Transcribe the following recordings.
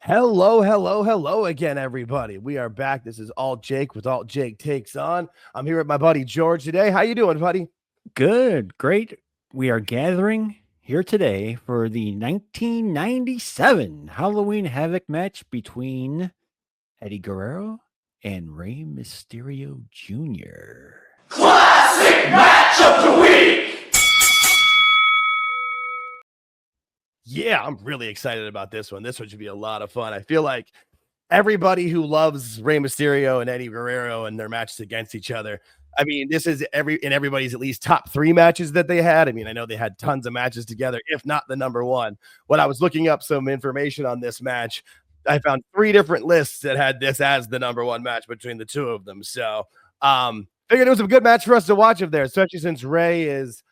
Hello, hello, hello again, everybody. We are back. This is AltJake with AltJake Takes On. I'm here with my buddy George today. How you doing, buddy? Good, great. We are gathering here today for the 1997 Halloween Havoc match between Eddie Guerrero and Rey Mysterio Jr. Classic match of the week! Yeah, I'm really excited about this one. This one should be a lot of fun. I feel like everybody who loves Rey Mysterio and Eddie Guerrero and their matches against each other. I mean, this is everybody's at least top 3 matches that they had. I mean, I know they had tons of matches together, if not the number one. When I was looking up some information on this match, I found 3 different lists that had this as the number one match between the two of them. So, figured it was a good match for us to watch of there, especially since Rey is,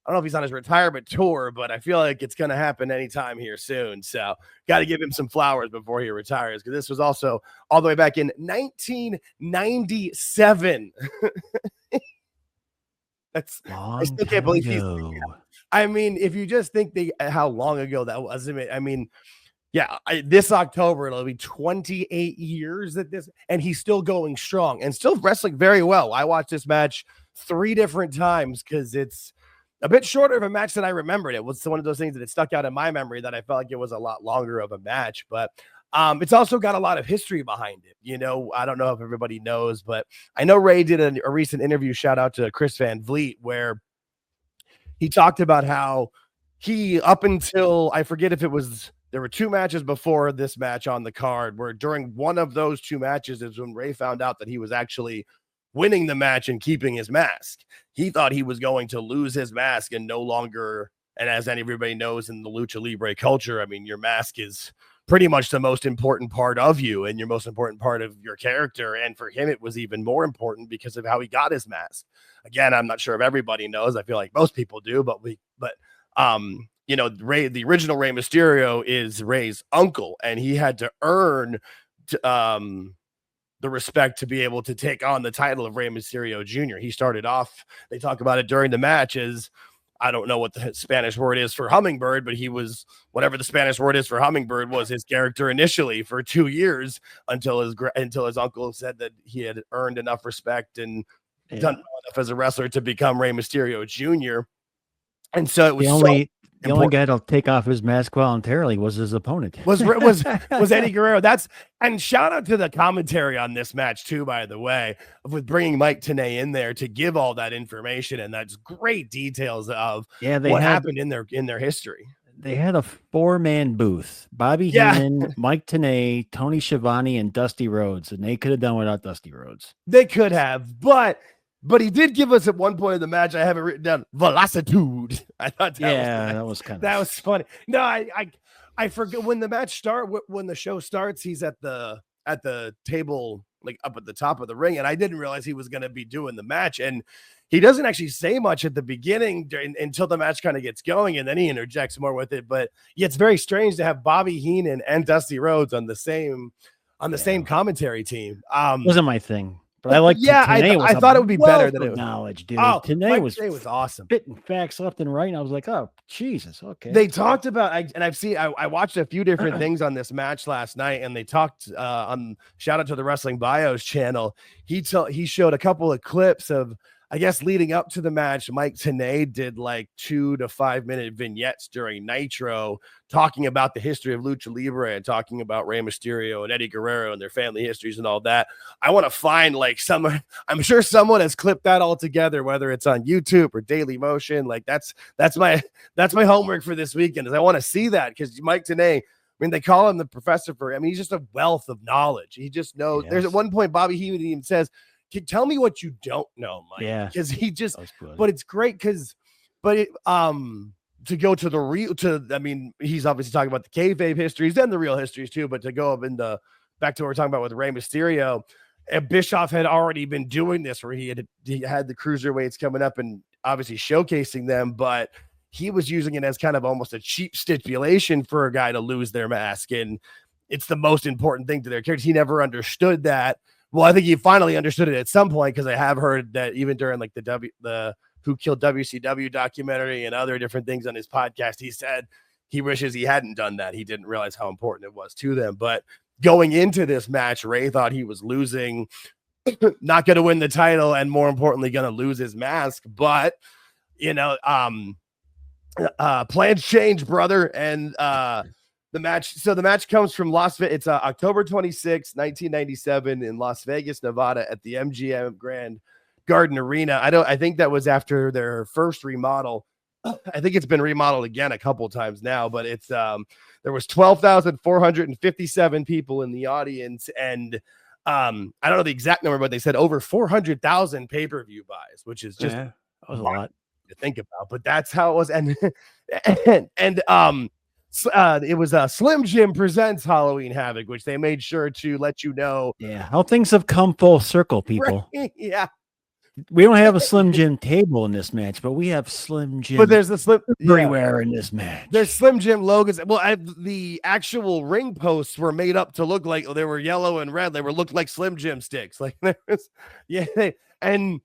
I don't know if he's on his retirement tour, but I feel like it's going to happen anytime here soon. So got to give him some flowers before he retires, because this was also all the way back in 1997. I still can't believe he's. I mean, if you just think how long ago that was, I mean, yeah, this October it'll be 28 years that this, and he's still going strong and still wrestling very well. I watched this match 3 different times because it's a bit shorter of a match than I remembered. It was one of those things that it stuck out in my memory that I felt like it was a lot longer of a match, but it's also got a lot of history behind it. You know, I don't know if everybody knows, but I know Ray did a recent interview, shout out to Chris Van Vliet, where he talked about how he, up until, I forget if it was, there were 2 matches before this match on the card, where during one of those 2 matches is when Ray found out that he was actually winning the match and keeping his mask. He thought he was going to lose his mask and no longer, and as everybody knows in the Lucha Libre culture, I mean, your mask is pretty much the most important part of you and your most important part of your character. And for him, it was even more important because of how he got his mask. Again, I'm not sure if everybody knows. I feel like most people do, but you know, Ray, the original Rey Mysterio is Ray's uncle, and he had to earn the respect to be able to take on the title of Rey Mysterio Jr. He started off, they talk about it during the match, as, I don't know what the Spanish word is for hummingbird, but he was, whatever the Spanish word is for hummingbird was his character initially for 2 years until his uncle said that he had earned enough respect and done enough as a wrestler to become Rey Mysterio Jr. And so it was the only guy to take off his mask voluntarily was his opponent. Was Eddie Guerrero. And shout out to the commentary on this match too, by the way, with bringing Mike Tenay in there to give all that information, and that's great details of what happened in their history. They had a 4-man booth: Bobby Heenan, Mike Tenay, Tony Schiavone, and Dusty Rhodes, and they could have done without Dusty Rhodes. They could have, but he did give us at one point in the match, I have it written down, velocitude. I thought that was kind of, that was funny. No, I forget when the match when the show starts, he's at the table, like up at the top of the ring, and I didn't realize he was going to be doing the match, and he doesn't actually say much at the beginning until the match kind of gets going, and then he interjects more with it. But yeah, it's very strange to have Bobby Heenan and Dusty Rhodes on the same commentary team. Wasn't my thing. But I like, I thought it would be better than it knowledge, dude. Oh, Tenay was awesome, spitting facts left and right, and I was like, oh Jesus, okay. They talked about, I watched a few different things on this match last night, and they talked on, shout out to the Wrestling Bios channel. He showed a couple of clips of, I guess, leading up to the match. Mike Tenay did like 2 to 5 minute vignettes during Nitro, talking about the history of Lucha Libre and talking about Rey Mysterio and Eddie Guerrero and their family histories and all that. I want to find like I'm sure someone has clipped that all together, whether it's on YouTube or Daily Motion. Like that's my homework for this weekend, is I want to see that, because Mike Tenay, I mean, they call him the professor he's just a wealth of knowledge. He just knows. Yes. There's at one point Bobby Heenan even says, tell me what you don't know, Mike. Yeah, because he just, but it's great to go to I mean, he's obviously talking about the kayfabe histories and the real histories too, but to go up back to what we're talking about with Rey Mysterio, Bischoff had already been doing this, where he had the cruiserweights coming up and obviously showcasing them, but he was using it as kind of almost a cheap stipulation for a guy to lose their mask, and it's the most important thing to their characters. He never understood that. Well, I think he finally understood it at some point, because I have heard that even during like the Who Killed WCW documentary and other different things on his podcast, he said he wishes he hadn't done that. He didn't realize how important it was to them. But going into this match, Rey thought he was losing, not going to win the title, and more importantly, going to lose his mask. But, plans change, brother. And the match comes from Las Vegas. It's October 26, 1997 in Las Vegas, Nevada at the MGM Grand Garden Arena. I think that was after their first remodel. I think it's been remodeled again a couple times now, but it's there was 12,457 people in the audience, and I don't know the exact number, but they said over 400,000 pay-per-view buys, which is just that was a lot to think about. But that's how it was, and it was Slim Jim presents Halloween Havoc, which they made sure to let you know. Yeah, how things have come full circle, people. Right? Yeah. We don't have a Slim Jim table in this match, but we have Slim Jim. But there's the Slim everywhere in this match. There's Slim Jim logos. Well, the actual ring posts were made up to look like they were yellow and red. They looked like Slim Jim sticks. Like there was, and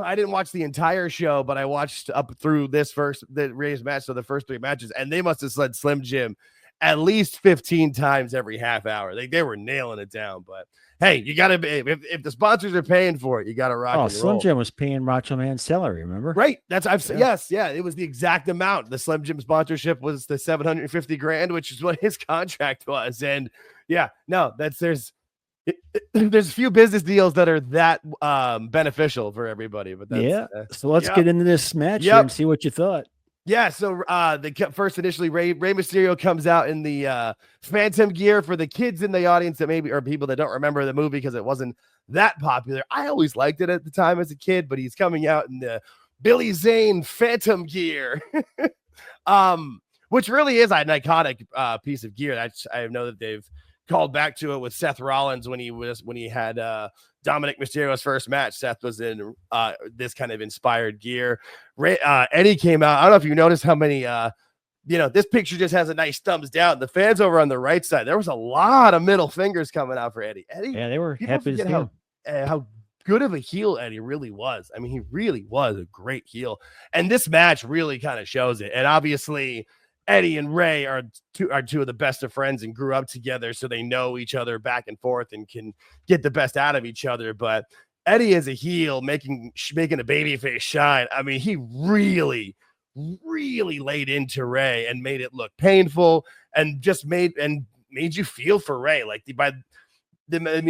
I didn't watch the entire show, but I watched up through the Rey's match, so the first 3 matches, and they must have said Slim Jim at least 15 times every half hour. They were nailing it down, but. Hey, you got to be, if the sponsors are paying for it, you got to rock and roll. Slim Jim was paying Macho Man's salary, remember? Right. Yes. It was the exact amount. The Slim Jim sponsorship was the $750,000, which is what his contract was. And there's a few business deals that are that beneficial for everybody. But so let's get into this match here and see what you thought. Yeah, so initially Rey Mysterio comes out in the Phantom gear. For the kids in the audience that maybe, or people that don't remember the movie because it wasn't that popular. I always liked it at the time as a kid, but he's coming out in the Billy Zane Phantom gear, which really is an iconic piece of gear. I know that they've called back to it with Seth Rollins when he had Dominic Mysterio's first match. Seth was in this kind of inspired gear. Eddie came out. I don't know if you noticed how many, this picture just has a nice thumbs down. The fans over on the right side, there was a lot of middle fingers coming out for Eddie. Yeah, they were happy to see how good of a heel Eddie really was. I mean, he really was a great heel. And this match really kind of shows it. And obviously, Eddie and Rey are two of the best of friends and grew up together, so they know each other back and forth and can get the best out of each other. But Eddie as a heel making a babyface shine. I mean, he really, really laid into Rey and made it look painful and just made you feel for Rey. Like the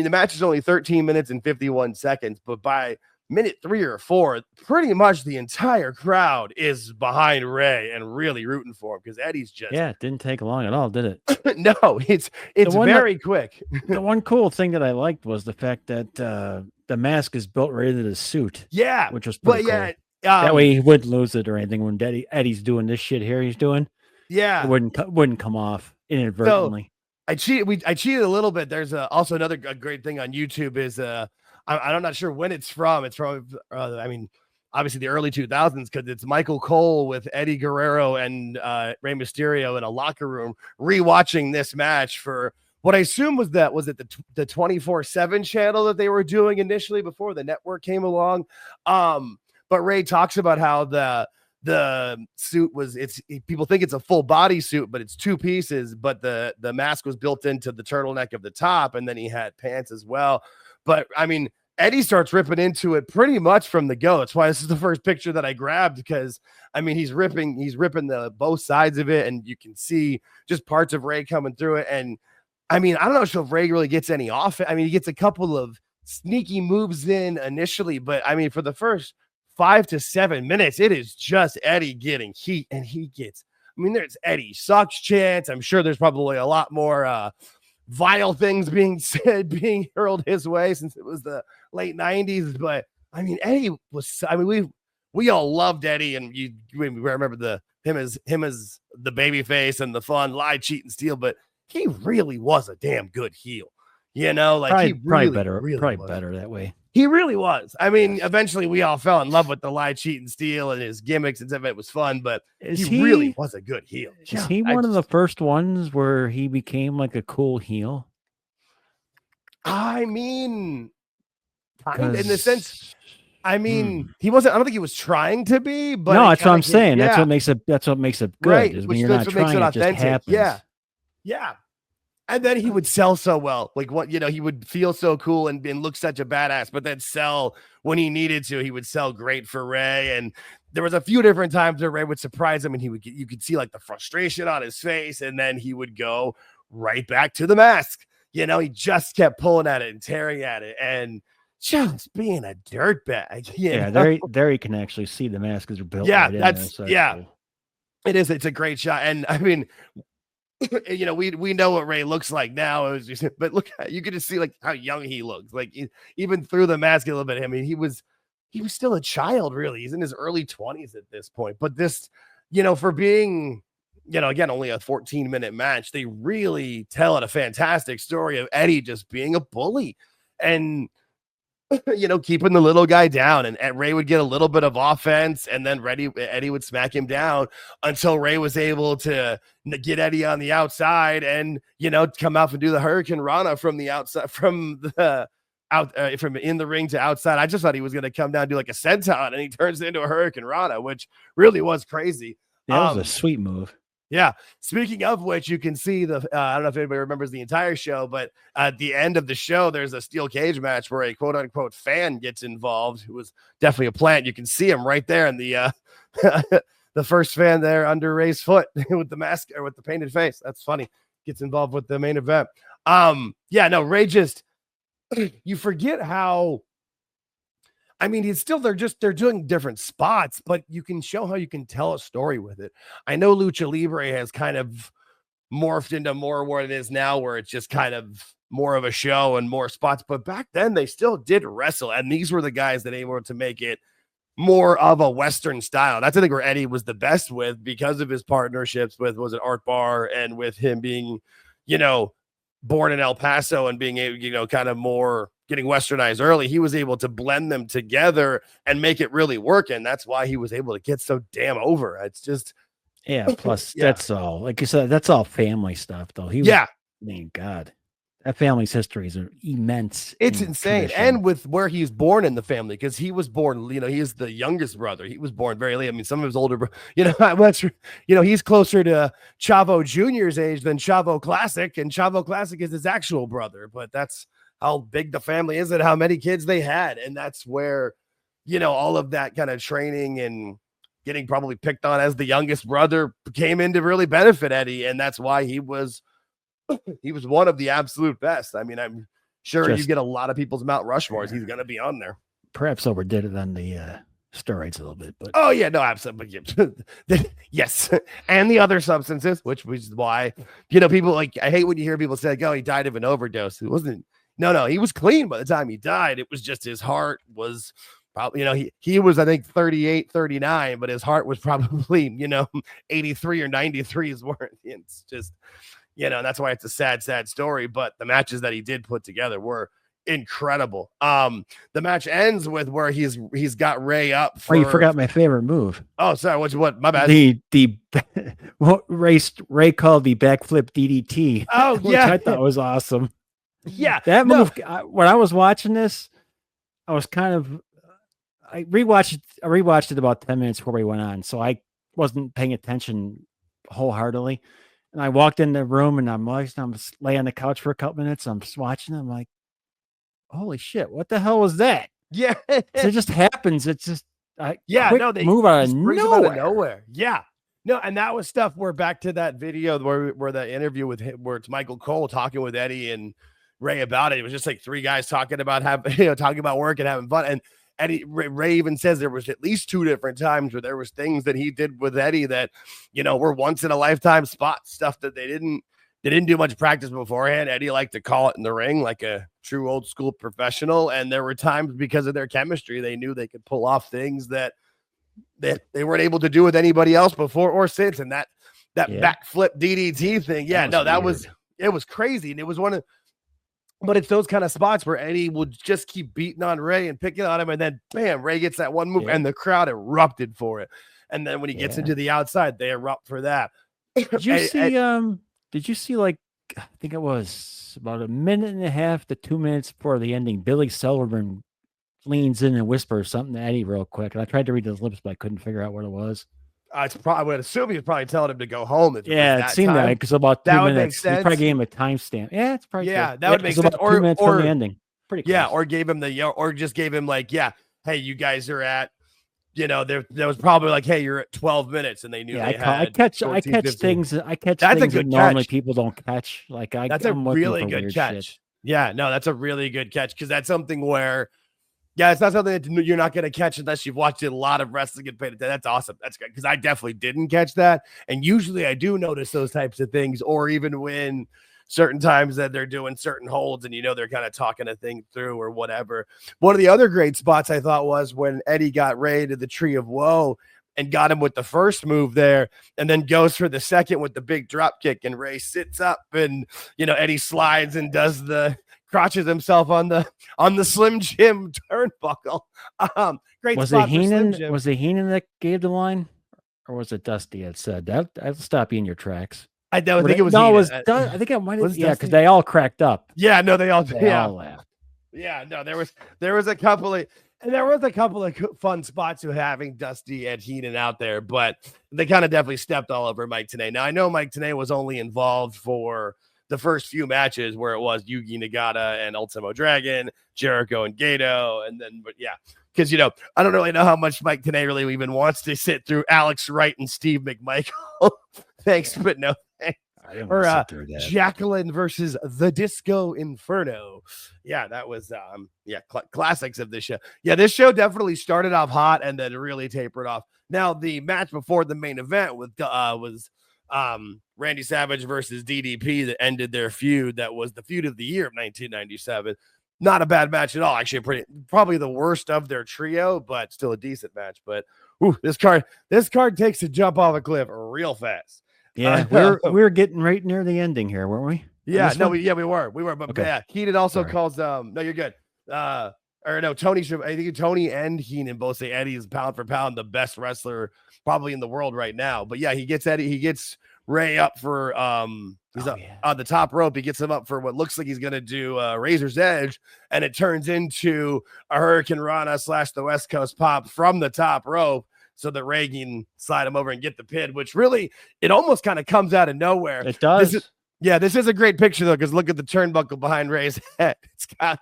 match is only 13 minutes and 51 seconds, but by minute 3 or 4, pretty much the entire crowd is behind Rey and really rooting for him because Eddie's just it didn't take long at all, did it? No, it's very quick. The one cool thing that I liked was the fact that the mask is built right into the suit. Yeah, which was pretty cool. That way he wouldn't lose it or anything when Eddie's doing this shit here. He's doing it wouldn't come off inadvertently. So I cheated a little bit. There's also another great thing on YouTube is I'm not sure when it's from. It's from, obviously the early 2000s because it's Michael Cole with Eddie Guerrero and Rey Mysterio in a locker room rewatching this match for what I assume was the 24/7 channel that they were doing initially before the network came along. But Rey talks about how the suit was people think it's a full body suit, but it's 2 pieces, but the mask was built into the turtleneck of the top, and then he had pants as well. But I mean, Eddie starts ripping into it pretty much from the go. That's why this is the first picture that I grabbed, because I mean, he's ripping both sides of it, and you can see just parts of Rey coming through it. And I mean, I don't know if Rey really gets any off it. I mean, he gets a couple of sneaky moves in initially, but I mean, for the first 5 to 7 minutes, it is just Eddie getting heat, and there's Eddie sucks chants. I'm sure there's probably a lot more vile things being said, being hurled his way since it was the late 90s. But I mean, Eddie was, we all loved Eddie, and we remember him as the baby face and the fun lie, cheat, and steal, but he really was a damn good heel, probably better that way. He really was. I mean, eventually we all fell in love with the lie, cheat, and steal and his gimmicks and stuff. It was fun, but he really was a good heel. Is he one of the first ones where he became like a cool heel? I mean, kind of in the sense, I mean, he wasn't. I don't think he was trying to be, but no, that's what I'm saying. Yeah. That's what makes it. That's what makes it good. Right, Is when which you're that's not what makes trying, it it just authentic. happens. Yeah, yeah. And then he would sell so well. Like what, he would feel so cool and look such a badass, but then sell when he needed to. He would sell great for Rey. And there was a few different times where Rey would surprise him and you could see like the frustration on his face. And then he would go right back to the mask. He just kept pulling at it and tearing at it and just being a dirtbag. Yeah, there you can actually see the mask is built. Yeah, right that's cool. It is. It's a great shot. And I mean, we know what Rey looks like now. But look, you can just see like how young he looks. Like even through the mask a little bit. I mean, he was still a child, really. He's in his early 20s at this point. But this, for being, again, only a 14-minute match, they really tell a fantastic story of Eddie just being a bully and keeping the little guy down, and Rey would get a little bit of offense, and then Eddie would smack him down until Rey was able to get Eddie on the outside and come out and do the Hurricane Rana from the outside, from in the ring to outside. I just thought he was going to come down and do like a senton, and he turns it into a Hurricane Rana, which really was crazy. That was a sweet move. Yeah. Speaking of which, you can see I don't know if anybody remembers the entire show, but at the end of the show, there's a steel cage match where a quote unquote fan gets involved, who was definitely a plant. You can see him right there in the the first fan there under Rey's foot with the mask or with the painted face. That's funny. Gets involved with the main event. Rey just, you forget how, I mean, they're doing different spots, but you can show how you can tell a story with it. I know Lucha Libre has kind of morphed into more what it is now, where it's just kind of more of a show and more spots. But back then they still did wrestle. And these were the guys that able to make it more of a Western style. That's, I think, where Eddie was the best with, because of his partnerships with, was it Art Barr, and with him being, born in El Paso and being able, kind of more getting westernized early. He was able to blend them together and make it really work. And that's why he was able to get so damn over. It's just, plus that's all, like you said, that's all family stuff though. I mean, God, that family's history is immense. It's insane. Tradition. And with where he's born in the family, because he was born, he is the youngest brother. He was born very late. I mean, some of his older, he's closer to Chavo Jr.'s age than Chavo Classic, and Chavo Classic is his actual brother. But that's how big the family is and how many kids they had. And that's where, all of that kind of training and getting probably picked on as the youngest brother came in to really benefit Eddie. And that's why he was one of the absolute best. I mean, I'm sure you get a lot of people's Mount Rushmores. He's going to be on there. Perhaps overdid it on the steroids a little bit, but absolutely. Yes. And the other substances, which is why, people like, I hate when you hear people say, he died of an overdose. It wasn't, no, he was clean by the time he died. It was just his heart was probably, he was, I think, 38, 39, but his heart was probably, 83 or 93 is worth. It's just, and that's why it's a sad, sad story. But the matches that he did put together were incredible. The match ends with where he's got Rey up. You forgot my favorite move. Oh, sorry. What? My bad. The what Rey called the backflip DDT. Oh, which I thought was awesome. Yeah, that move. When I was watching this, I was I rewatched it about 10 minutes before we went on, so I wasn't paying attention wholeheartedly. And I walked in the room and I'm laying on the couch for a couple minutes. I'm just watching. I'm like, holy shit, what the hell was that? Yeah. So it just happens. It's just, they move out of nowhere. Yeah. No, and that was stuff. We're back to that video where the interview with him, where it's Michael Cole talking with Eddie and Rey about it. It was just like three guys talking about talking about work and having fun. And Rey even says there was at least two different times where there was things that he did with Eddie that, were once in a lifetime spots, stuff that they didn't do much practice beforehand. Eddie liked to call it in the ring like a true old school professional. And there were times, because of their chemistry, they knew they could pull off things that they weren't able to do with anybody else before or since. And that backflip DDT thing. Yeah, it was crazy. And it was but it's those kind of spots where Eddie would just keep beating on Rey and picking on him. And then bam, Rey gets that one move and the crowd erupted for it. And then when he gets into the outside, they erupt for that. Did you see like, I think it was about a minute and a half to 2 minutes before the ending, Billy Sullivan leans in and whispers something to Eddie real quick. And I tried to read his lips, but I couldn't figure out what it was. It's probably, I would assume he's probably telling him to go home. Yeah, it seemed that because about 2 that would make minutes, he sense. probably gave him a timestamp. Yeah, it's probably yeah, good. that would make sense. About 2 minutes from the ending. Pretty close. Yeah, or gave him or just gave him like, yeah, hey, you guys are at, there was probably like, hey, you're at 12 minutes, and they knew. Yeah, they had I catch 14, things. I catch that's things a good that normally catch. people don't catch. Like that's a really good catch. Shit. Yeah, no, that's a really good catch because that's something where. Yeah, it's not something that you're not going to catch unless you've watched a lot of wrestling and paid attention. That's awesome. That's good because I definitely didn't catch that. And usually I do notice those types of things, or even when certain times that they're doing certain holds and they're kind of talking a thing through or whatever. One of the other great spots I thought was when Eddie got Rey to the Tree of Woe and got him with the first move there and then goes for the second with the big drop kick, and Rey sits up and, Eddie slides and does crotches himself on the Slim Jim turnbuckle. Great. Was it Heenan? Was it Heenan that gave the line, or was it Dusty that said that? I'll stop you in your tracks. I don't think it was. No, Heenan. it was. I think it might have. Yeah, because they all cracked up. Yeah, no, they all laughed. Yeah, no, there was a couple of fun spots of having Dusty and Heenan out there, but they kind of definitely stepped all over Mike Tenay. Now I know Mike Tenay was only involved for the first few matches where it was Yugi Nagata and Ultimo Dragon, Jericho and Gato, and then, but yeah, because I don't really know how much Mike Tenay really even wants to sit through Alex Wright and Steve McMichael. Thanks, but no thanks. Or Jacqueline versus the Disco Inferno. Yeah, that was classics of this show. Yeah, this show definitely started off hot and then really tapered off. Now the match before the main event was Randy Savage versus DDP that ended their feud. That was the feud of the year of 1997. Not a bad match at all. Actually, probably the worst of their trio, but still a decent match. But this card takes a jump off a cliff real fast. Yeah, we're getting right near the ending here, weren't we? Yeah, no, we were. But okay. Yeah, Heenan also calls no, you're good. Or no, Tony should. I think Tony and Heenan both say Eddie is pound for pound the best wrestler probably in the world right now. But yeah, he gets Rey up for on the top rope. He gets him up for what looks like he's gonna do Razor's Edge, and it turns into a Hurricane Rana / the West Coast Pop from the top rope, so that Rey can slide him over and get the pin, which really it almost kind of comes out of nowhere. It does. This is a great picture though, because look at the turnbuckle behind Rey's head. It's got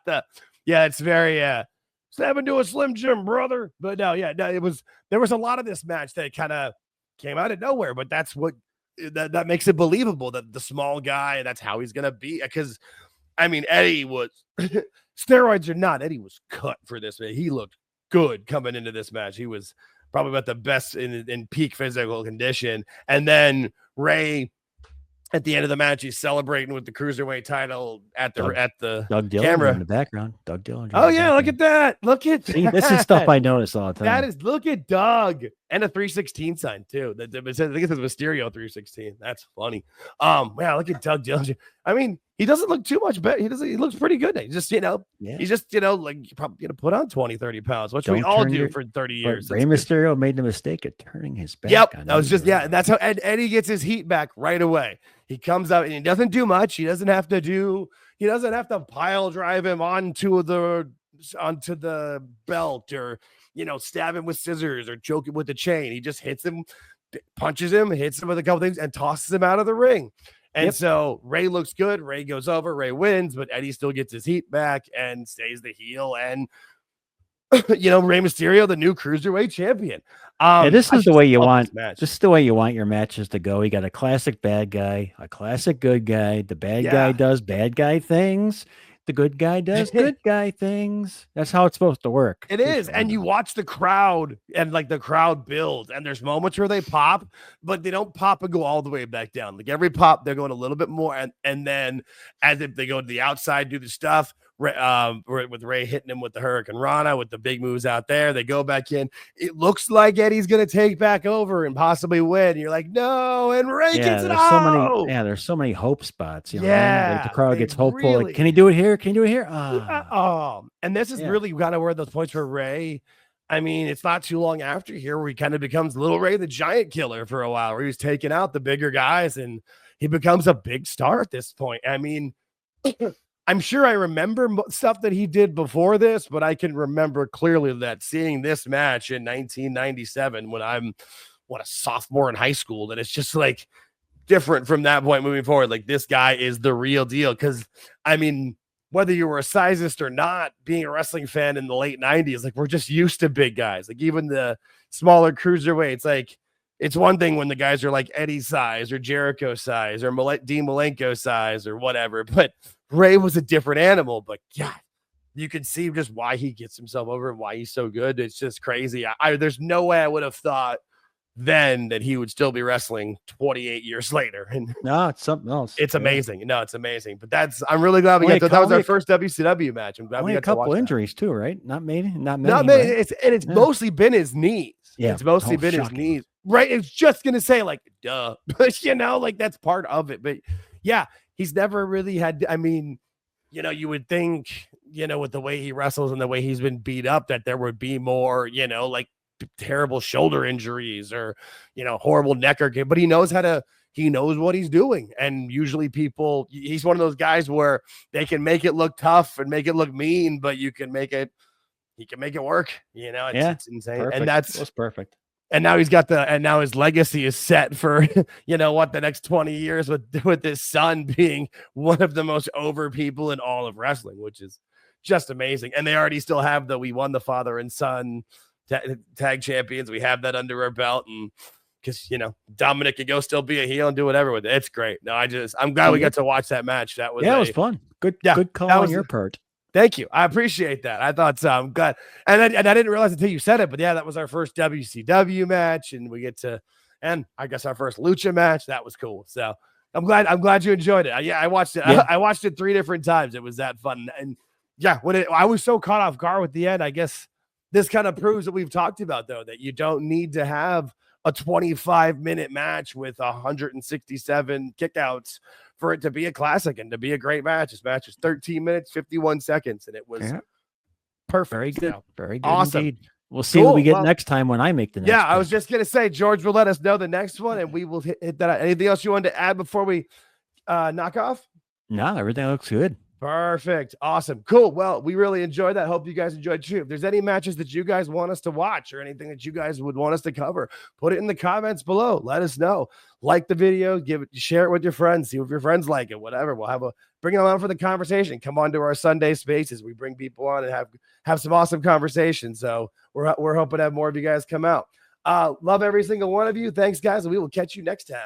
it's very stepping to a Slim Jim, brother. But there was a lot of this match that kind of came out of nowhere, but that's what that makes it believable that the small guy, that's how he's gonna be. Because I mean, Eddie was steroids or not, Eddie was cut for this man. He looked good coming into this match. He was probably about the best in peak physical condition. And then Rey, at the end of the match, he's celebrating with the Cruiserweight title at the Doug Dillon camera in the background. Doug Dillon. Oh yeah, look at that! See, this is stuff I notice all the time. That is, look at Doug and a 316 sign too. I think it says Mysterio 316. That's funny. Yeah, look at Doug Dillon. I mean, he doesn't look too much better. He looks pretty good. He's just he's just like probably gonna put on 20-30 pounds, which we all do for 30 years. Rey Mysterio made the mistake of turning his back. Yep, that was just and that's how Eddie gets his heat back right away. He comes out and he doesn't do much. He doesn't have to pile drive him onto the belt or stab him with scissors or choke him with the chain. He just hits him, punches him, hits him with a couple things, and tosses him out of the ring. And so Rey looks good. Rey goes over. Rey wins, but Eddie still gets his heat back and stays the heel. And Rey Mysterio, the new Cruiserweight champion. This is the way you want. This is the way you want your matches to go. You got a classic bad guy, a classic good guy. The bad guy does bad guy things. The good guy does good guy things. That's how it's supposed to work. It is. And you watch the crowd and like the crowd builds, and there's moments where they pop, but they don't pop and go all the way back down. Like every pop, they're going a little bit more. And then as if they go to the outside, do the stuff with Rey hitting him with the Hurricane Rana, with the big moves out there, they go back in. It looks like Eddie's going to take back over and possibly win. And you're like, no, and Rey gets it out. There's so many hope spots. Like the crowd gets hopeful. Really, like, can he do it here? Can he do it here? And this is really kind of where those points for Rey. I mean, it's not too long after here where he kind of becomes Little Rey the Giant Killer for a while, where he's taking out the bigger guys and he becomes a big star at this point. I mean, I'm sure I remember stuff that he did before this, but I can remember clearly that seeing this match in 1997 when I'm a sophomore in high school, that it's just like different from that point moving forward. Like, this guy is the real deal. Because I mean, whether you were a sizist or not, being a wrestling fan in the late 90s, like, we're just used to big guys. Like, even the smaller cruiserweights, like, it's one thing when the guys are like Eddie size or Jericho size or Dean Malenko size or whatever, but Ray was a different animal. But yeah, you can see just why he gets himself over and why he's so good. It's just crazy. There's no way I would have thought then that he would still be wrestling 28 years later. And no, it's something else. It's amazing. No, it's amazing. But I'm really glad we got to. That was our first WCW match. I'm glad we got a couple injuries too, right? Not many. Not many. Right? It's mostly been his knees. Yeah, it's mostly been his knees. Right. It's just gonna say like, duh, but like that's part of it. But yeah, he's never really had. I mean, you would think, with the way he wrestles and the way he's been beat up, that there would be more, like terrible shoulder injuries or, horrible neck or game. But he knows what he's doing. And usually he's one of those guys where they can make it look tough and make it look mean, but he can make it work. It's insane. Perfect. And that's perfect. And now now his legacy is set for, the next 20 years with his son being one of the most over people in all of wrestling, which is just amazing. And they already still have we won the father and son tag champions. We have that under our belt. And because, Dominic could go still be a heel and do whatever with it. It's great. No, I'm glad we got to watch that match. That was, it was fun. Good call on your part. Thank you. I appreciate that. I thought so. I'm glad. And I didn't realize until you said it, but yeah, that was our first WCW match. And and I guess our first Lucha match. That was cool. So I'm glad you enjoyed it. I watched it. Yeah. I watched it 3 different times. It was that fun. And yeah, I was so caught off guard with the end. I guess this kind of proves what we've talked about, though, that you don't need to have a 25-minute match with 167 kickouts for it to be a classic and to be a great match. This match is 13 minutes, 51 seconds, and it was perfect. Very good. Very good. Awesome. Indeed. We'll see what we get next time when I make the next one. I was just going to say, George will let us know the next one, and we will hit that. Anything else you wanted to add before we knock off? No, everything looks good. Perfect. Awesome. Cool. Well, we really enjoyed that. Hope you guys enjoyed too. If there's any matches that you guys want us to watch or anything that you guys would want us to cover, put it in the comments below. Let us know. Like the video, share it with your friends, see if your friends like it, whatever. We'll bring them on for the conversation. Come on to our Sunday spaces. We bring people on and have some awesome conversations. So we're hoping to have more of you guys come out. Love every single one of you. Thanks, guys. And we will catch you next time.